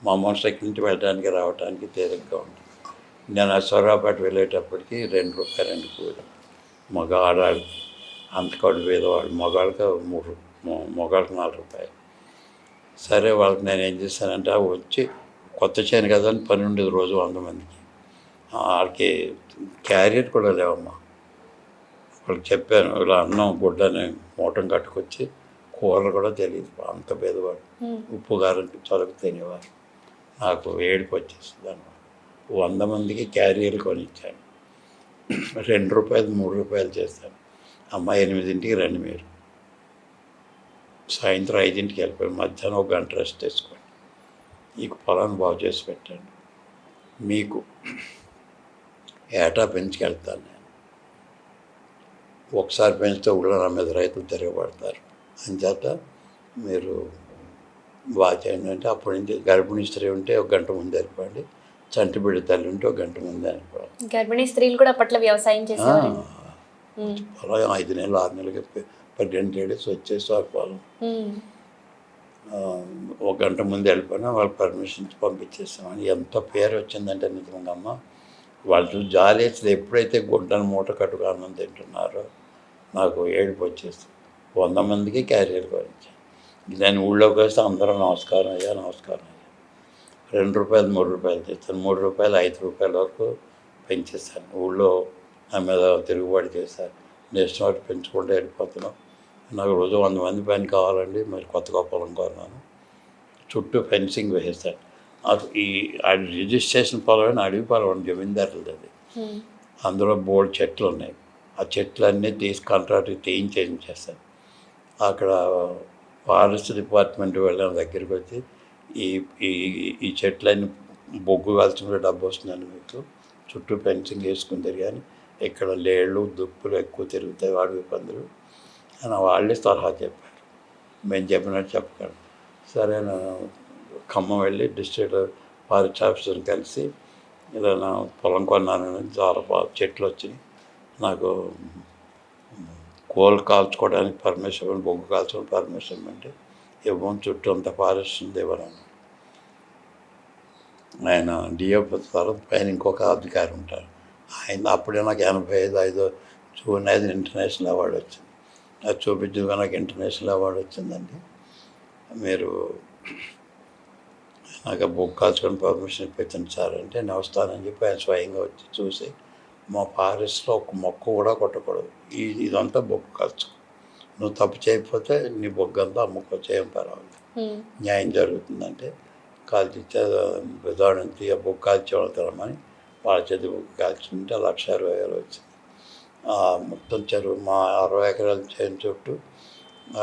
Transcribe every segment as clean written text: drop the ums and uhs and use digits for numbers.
మా మోటార్సైకిల్ నుంచి వెళ్ళడానికి రావడానికి తేలిగ్గా ఉంటుంది. నేను ఆ సొర్రాపేట వెళ్ళేటప్పటికి ₹2 కూలి. మగ ఆడాళ్ళకి అంత కడు పేదవాళ్ళు, మగవాళ్ళకి మగవాళ్ళకి ₹4. సరే వాళ్ళకి నేను ఏం చేశానంటే వచ్చి కొత్త చేను కదా అని పని ఉండేది రోజు 100 మందికి. వాళ్ళకి క్యారియర్ కూడా లేవమ్మా. వాళ్ళకి చెప్పాను ఇలా అన్నం గుడ్డని మూటం కట్టుకొచ్చి, కూరలు కూడా తెలియదు, అంత పేదవాడు. ఉప్పు కారం చొలకు తినేవారు. నాకు ఏడుపు వచ్చేసింది అన్నమాట. 100 మందికి క్యారియర్లు కొనిచ్చాను. ₹2 ₹3 చేస్తాను. అమ్మ 8ంటికి రండి, మీరు సాయంత్రం 5ంటికి వెళ్ళిపోయి మధ్యాహ్నం 1 గంట రెస్ట్ తీసుకోండి, మీకు పొలాన్ని బాగు చేసి పెట్టండి, మీకు ఏటా పెంచుకెళ్తాను నేను. ఒకసారి పెంచితే ఊళ్ళో నా మీద రైతులు తిరగబడతారు, అంచేత మీరు బాగా చేయండి అంటే అప్పటి నుంచి గర్భిణీ స్త్రీ ఉంటే 1 గంట ముందు వెళ్ళిపోండి, చంటి బిడ్డ తల్లి ఉంటే 1 గంట ముందు వెళ్ళిపోవాలి. గర్భిణీ స్త్రీలు కూడా అప్పట్లో వ్యవసాయం చేసేవారు. పొలం 5 నెలలు 6 నెలలకి ప్రెగ్నెంట్ లేడీస్ వచ్చేసారు పొలం. 1 గంట ముందు వెళ్ళిపోయినా వాళ్ళు పర్మిషన్ పంపించేస్తామని. ఎంత పేరు వచ్చిందంటే నిజంగా అమ్మ, వాళ్ళు చూసి జాలేసి ఎప్పుడైతే గుడ్డను మూట కట్టుకు అన్నం తింటున్నారో నాకు ఏడుపు వచ్చేస్తుంది. 100 మందికి క్యారియర్ గురించి నేను ఊళ్ళోకి వస్తే అందరూ నమస్కారం అయ్యా, నమస్కారం అయ్యా. ₹2 ₹3 చేస్తాను. ₹3 ₹5 వరకు పెంచేస్తాను. ఊళ్ళో నా మీద తిరుగుబాటు చేశారు. నెక్స్ట్ వాటి పెంచుకుంటూ వెళ్ళిపోతున్నాం. నాకు రోజు 100 మంది పని కావాలండి, మరి కొత్తగా పొలం కొన్నాను. చుట్టూ ఫెన్సింగ్ వేసేస్తాను. ఈ రిజిస్ట్రేషన్ పొలం అడవి పొలం జమీందారులది అది. అందులో బోల్డ్ చెట్లు ఉన్నాయి. ఆ చెట్లన్నీ తీసి కాంట్రాక్ట్కి చేయించేస్తాను. అక్కడ ఫారెస్ట్ డిపార్ట్మెంట్ వెళ్ళిన దగ్గరికి వచ్చి ఈ చెట్లన్నీ బొగ్గు కాల్చుకుంటే డబ్బు వస్తుందని మీకు చుట్టూ ఫెన్సింగ్ వేసుకుంటారు, కానీ ఇక్కడ లేళ్ళు దుప్పులు ఎక్కువ తిరుగుతాయి, అడవి పందులు అని వాళ్ళే సలహా చెప్పారు. మేము చెప్పినట్టు చెప్పకండి. సరే, నేను ఖమ్మం వెళ్ళి డిస్ట్రిక్ట్ ఫారెస్ట్ ఆఫీసర్ని కలిసి ఇలా నా పొలం కొన్నాను, చాలా చెట్లు వచ్చినాయి, నాకు కోల్ కాల్చుకోవడానికి పర్మిషన్, బొగ్గు కాల్చుకోవడానికి పర్మిషన్ అంటే ఇవ్వం, చుట్టూ అంత ఫారెస్ట్ ఉంది ఇవ్వను. ఆయన డిఎఫ్ తర్వాత పైన ఇంకొక అధికారి ఉంటారు. ఆయన అప్పుడే నాకు 85 జూన్ 5 ఇంటర్నేషనల్ అవార్డు వచ్చింది. అది చూపించింది, నాకు ఇంటర్నేషనల్ అవార్డు వచ్చిందండి, మీరు నాకు బొగ్గు కాల్చుకొని పర్మిషన్ ఇప్పించండి సార్ అంటే, నేను వస్తానని చెప్పి ఆయన స్వయంగా వచ్చి చూసి, మా ఫారెస్ట్లో ఒక మొక్క కూడా కొట్టకూడదు, ఇదంతా బొగ్గు కాల్చు, నువ్వు తప్పు చేయకపోతే నీ బొగ్గు అంతా అమ్ముకోవచ్చు, ఏం పర్వాలేదు, న్యాయం జరుగుతుందంటే కాల్చి విధానంతో బొగ్గు కాల్చి వెళ్తామని వాళ్ళ చేతి బొగ్గు కాల్చుకుంటే ₹1,60,000 వచ్చింది. మొత్తం చెరువు మా 60 ఎకరాల చేను చుట్టూ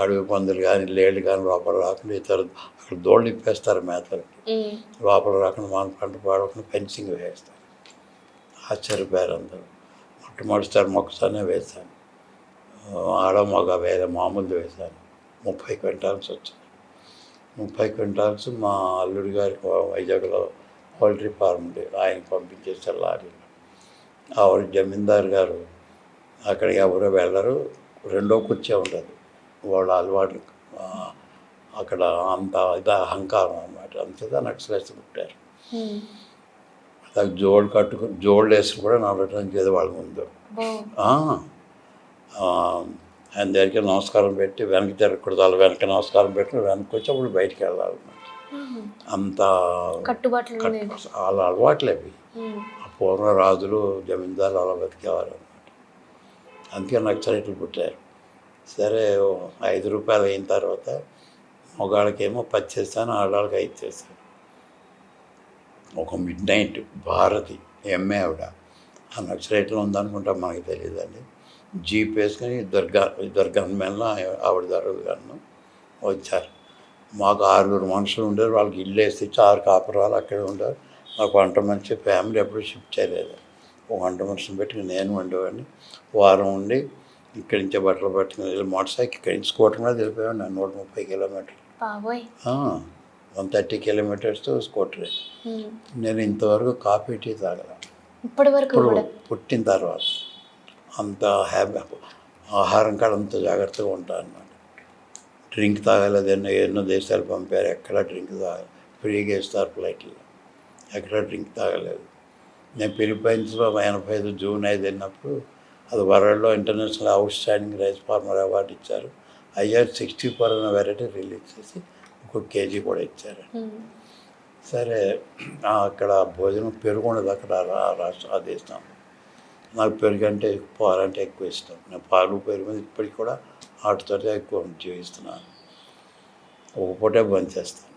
అడవి పందులు కానీ లేళ్ళు కానీ లోపల రాకుండా, ఇతర అక్కడ దోళ్ళు ఇప్పేస్తారు మేతలకి, లోపల రాకుండా మన పంట పాడకుండా ఫెన్సింగ్ వేస్తారు. ఆశ్చర్యపోయారు అందరూ. మొట్టమొదటిసారి మొక్కసానే వేశాను, ఆడ మగ వేరే మామూలు వేశాను. 30 క్వింటాల్స్ వచ్చింది. 30 క్వింటాల్స్ మా అల్లుడి గారికి వైజాగ్లో పౌల్ట్రీ ఫార్మ్ ఉంది, ఆయన పంపించేసారు లారీలో. ఆవిడ జమీందారు గారు అక్కడికి ఎవరో వెళ్ళరు, రెండో కుర్చీ ఉంటుంది, వాళ్ళ అలవాటు అక్కడ అంత ఇది అహంకారం అన్నమాట. అంతేదా నక్సలైట్స్ పుట్టారు. అది జోళ్ళు వేసుకుని కూడా నడవడానికి ఏదో వాళ్ళ ముందు ఆయన దగ్గరికి నమస్కారం పెట్టి వెనక్కి తిరగకూడదు, వాళ్ళ వెనక నమస్కారం పెట్టి వెనక్కి వచ్చి అప్పుడు బయటికి వెళ్ళాలన్నమాట. అంత వాళ్ళ అలవాట్లే అవి. ఆ పూర్వ రాజులు జమీందారులు అలా బతికేవారు అనమాట. అందుకే నక్సలైట్లు పుట్టారు. సరే, ₹5 అయిన తర్వాత మగవాళ్ళకేమో 10 చేస్తాను, ఆడవాళ్ళకి 5 చేస్తాను. ఒక మిడ్ నైట్ భారతి ఎంఏ ఆవిడ, ఆ నక్సలైట్లో ఉందనుకుంటా, మనకి తెలియదండి. జీప్ వేసుకొని ఇద్దరు గన్మెన్లు ఆవిడ జరుగుగాను వచ్చారు. మాకు 6 మనుషులు ఉండేవారు, వాళ్ళకి ఇల్లు వేసి 6 కాపురాలు అక్కడే ఉండేవారు. నాకు వంట మనిషి ఫ్యామిలీ ఎప్పుడు షిఫ్ట్ చేయలేదు. ఒక వంట మనిషిని పెట్టి నేను వండేవాడిని. వారం ఉండి ఇక్కడి నుంచే బట్టలు పట్టుకుని వెళ్ళి మోటార్ ఇక్కడి నుంచి స్కూటర్ మీద వెళ్ళిపోయాను. 130 కిలోమీటర్లు, 130 కిలోమీటర్స్ స్కూటరే. నేను ఇంతవరకు కాఫీ టీ తాగలను ఇప్పుడు పుట్టిన తర్వాత. అంత హ్యాపీ, ఆహారం కాడ అంత జాగ్రత్తగా ఉంటాను అన్నమాట. డ్రింక్ తాగలేదు, ఎన్నో దేశాలు పంపారు, ఎక్కడ డ్రింక్ తాగలేదు. ఫ్రీగా ఇస్తారు ఫ్లైట్లో. ఎక్కడ డ్రింక్ తాగలేదు. నేను ఫిలిప్పైన్స్లో 85 జూన్ 5 వెళ్ళినప్పుడు అది వరల్డ్లో international outstanding rice farmer award ఇచ్చారు. ఐఆర్ 64 అనే వెరైటీ రిలీజ్ చేసి ఒక కేజీ కూడా ఇచ్చారు. సరే అక్కడ భోజనం పెరుగు ఉండదు అక్కడ ఆ దేశంలో. నాకు పెరుగు అంటే పాలంటే ఎక్కువ ఇష్టం. నేను పాలు పెరుగు మీద ఇప్పటికి కూడా వాటితో ఎక్కువ జీవిస్తున్నాను. ఒక పూటే భోజనం చేస్తాను.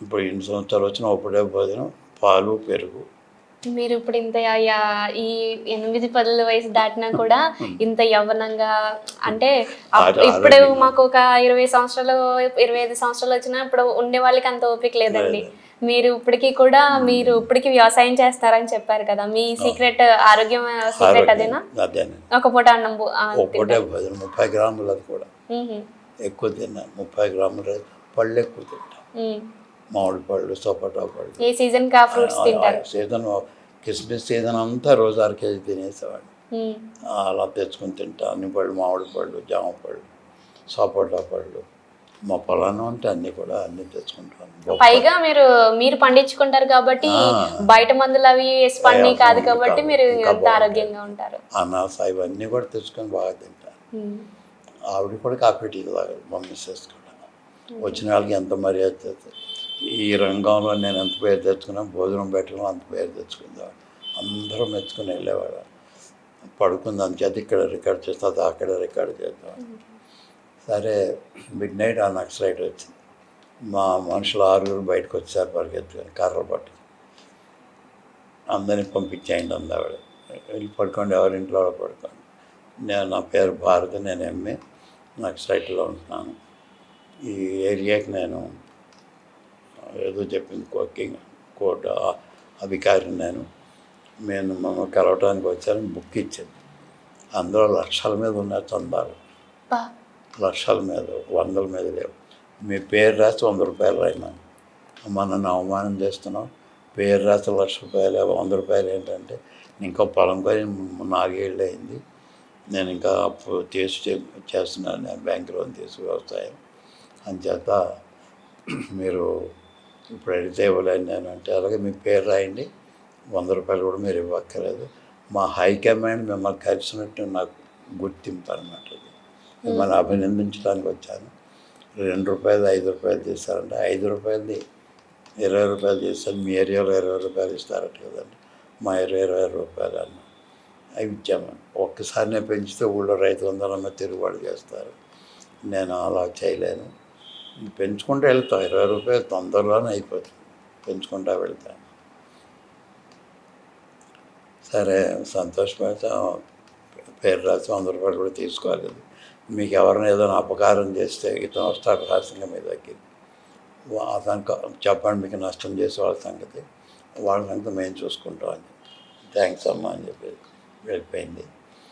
ఇప్పుడు 8 సంవత్సరాలు వచ్చిన ఒక పూటే భోజనం, పాలు పెరుగు. మీరు ఇప్పుడు ఇంత ఈ 8-10 వయసు దాటినా కూడా ఇంత యవ్వనంగా అంటే ఇప్పుడు మాకు ఒక 20 సంవత్సరాలు 25 సంవత్సరాలు వచ్చినా ఇప్పుడు ఉండే వాళ్ళకి అంత ఓపిక లేదండి. మీరు ఇప్పటికి వ్యవసాయం చేస్తారని చెప్పారు కదా, మీ సీక్రెట్ ఆరోగ్యం సీక్రెట్ అదేనా? ఒక పూట అన్నం ఒక పూటే భోజనం 30 గ్రాములు, అది కూడా ఎక్కువ తిన్నాను. 30 గ్రాములు పళ్ళు ఎక్కువ తింటాను. మామిడి పళ్ళు, సపోటా పళ్ళు. ఏ సీజన్ కా ఫ్రూట్స్ తింటారు? సీజన్ కిస్మిస్ సీజన్ అంతా రోజు 6 కేజీ తినేసేవాడిని. అలా తెచ్చుకొని తింటా. అన్ని పళ్ళు, మామిడి పళ్ళు, జామ పళ్ళు, సపోటా పళ్ళు, మా పొలాన్ని ఉంటే అన్నీ కూడా అన్నీ తెచ్చుకుంటాను. పైగా మీరు పండించుకుంటారు కాబట్టి బయట మందులు అవి పండి కాదు కాబట్టి మీరు ఎంత ఆరోగ్యంగా ఉంటారు. అనాస ఇవన్నీ కూడా తెచ్చుకొని బాగా తింటాను. ఆవిడ కూడా కాఫీ టీ తాగదు, మా మిస్సెస్ కూడా. వచ్చిన వాళ్ళకి ఎంత మర్యాద చేస్తారు. ఈ రంగంలో నేను ఎంత పేరు తెచ్చుకున్నా, భోజనం పెట్టడం అంత పేరు తెచ్చుకుందాం. అందరూ మెచ్చుకుని వెళ్ళేవాడు. పడుకుంది అందుచేత ఇక్కడ రికార్డ్ చేస్తే అది అక్కడ రికార్డ్ చేద్దాం. సరే మిడ్-నైట్ ఆ నక్సలైట్ వచ్చింది. మా మనుషులు 6 బయటకు వచ్చారు పరిగెత్తుకొని కర్రలు పట్టు. అందరినీ పంపించేయండి అంది ఆవిడ. వెళ్ళి పడుకోండి, ఎవరింట్లో పడుకోండి. నా పేరు భారతి, నేను ఎంఏ నక్సలైట్లో ఉంటున్నాను. ఈ ఏరియాకి నేను ఏదో చెప్పింది కోర్టు అధికారి నేను మమ్మల్ని కలవటానికి వచ్చాను. బుక్ ఇచ్చింది. అందులో లక్షల మీద ఉన్న చందాలు, లక్షల మీద, 100ల మీద లేవు. మీ పేరు రాసి 100 రూపాయలు రాయినాను. నన్ను అవమానం చేస్తున్నావు, పేరు రాసి ₹1,00,000 ₹100 ఏంటంటే, ఇంకా పొలం కొని 4 ఏళ్ళు అయింది, నేను ఇంకా అప్పు చేస్తున్నాను, నేను బ్యాంక్ లోన్ తీసి వ్యవసాయం అంచేత మీరు ఇప్పుడు అడిగితే ఇవ్వలేను నేను అంటే, అలాగే మీ పేరు రాయండి, ₹100 కూడా మీరు ఇవ్వక్కర్లేదు, మా హైకమాండ్ మిమ్మల్ని కలిసినట్టు నాకు గుర్తింపు అన్నమాట. మిమ్మల్ని అభినందించడానికి వచ్చాను. ₹2 ₹5 తీస్తారంటే, ₹5 ₹20 చేస్తాను. మీ ఏరియాలో ₹20 ఇస్తారట కదండి, మా ఏరియా ₹20 అన్న. అవి ఇచ్చామని ఒక్కసారినే పెంచితే ఊళ్ళో రైతులందరూ తిరుగుబాటు చేస్తారు. నేను అలా చేయలేను, పెంచుకుంటూ వెళ్తాం. ₹20 తొందరలోనే అయిపోతుంది, పెంచుకుంటూ వెళ్తాను. సరే సంతోషపడితే పేరు రాసి ₹100 కూడా తీసుకోలేదు. మీకు ఎవరైనా ఏదైనా అపకారం చేస్తే ఇతను వస్తాడు రహస్యంగా మీ దగ్గర, అతనికి చెప్పండి, మీకు నష్టం చేసే వాళ్ళ సంగతి మేము చూసుకుంటాం అని. థ్యాంక్స్ అమ్మా అని చెప్పి వెళ్ళిపోయింది.